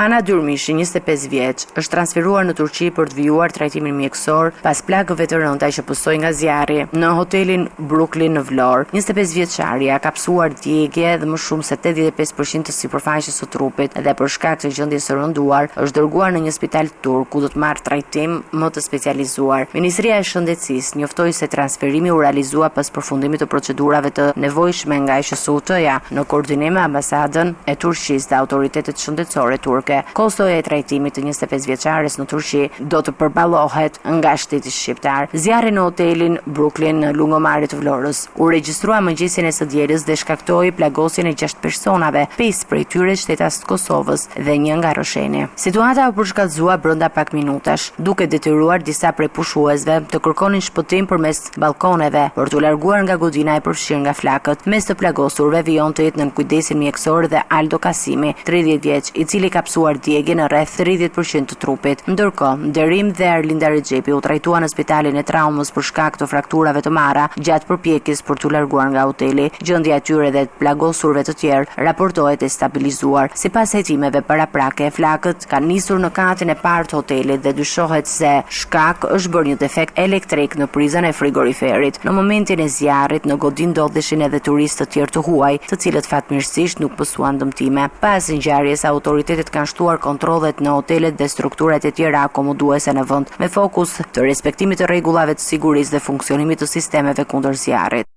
Ana Dyrmishi, 25 vjeç, është transferuar në Turqi për të vijuar trajtimin mjekësor pas plagëve të rënda që pësoi nga zjarri në hotelin Brooklyn në Vlorë. 25 vjeçaria ka psuar djegje dhe më shumë se 85% të sipërfaqes së trupit dhe për shkak të gjendjes së rënduar është dërguar në një spital turk ku do të marrë trajtim më të specializuar. Ministria e Shëndetësisë njoftoi se transferimi u realizua pas përfundimit të procedurave të nevojshme nga SHSUT-ja në koordinim me ambasadën e Turqisë dhe autoritetet shëndetësore turke. Kostoja e trajtimit të 25 vjeçares në Turqi do të përballohet nga shteti shqiptar. Zjarri në hotelin Brooklyn në lungomare të Vlorës u regjistrua mëngjesin e së dielës dhe shkaktoi plagosjen e 6 personave, 5 prej tyre shtetas të Kosovës dhe 1 nga Rosheni. Situata u përshkallëzua brenda pak minutash, duke detyruar disa prej pushuesve të kërkonin shpëtim përmes ballkoneve për t'u larguar nga godina e përfshirë nga flakët. Mes të plagosurve vijon të jetë nën kujdesin mjekësor dhe Aldo Kasimi, 30 vjeç, i cili ka psuar djegje në rreth 30% të trupit. Ndërkohë, Derim dhe Erlinda Rexhepi u trajtua në spitalin e traumës për shkak të frakturave të marra gjatë përpjekjes për t'u larguar nga hoteli. Gjendja e tyre dhe plagosurve të tjerë raportohet e stabilizuar. Sipas hetimeve paraprake, flakët kanë nisur në katin e parë të hotelit dhe dyshohet se shkak është bërë një defekt elektrik në prizën e frigoriferit. Në momentin e zjarrit në godin ndodheshin edhe turistë të tjerë të huaj, të cilët fatmirësisht nuk pësuan dëmtime. Pas ngjarjes, autoritetet kanë shtuar kontrollet në hotelet dhe strukturat e tjera akomoduese në vend, me fokus të respektimit të rregullave të sigurisë dhe funksionimit të sistemeve kundër zjarrit.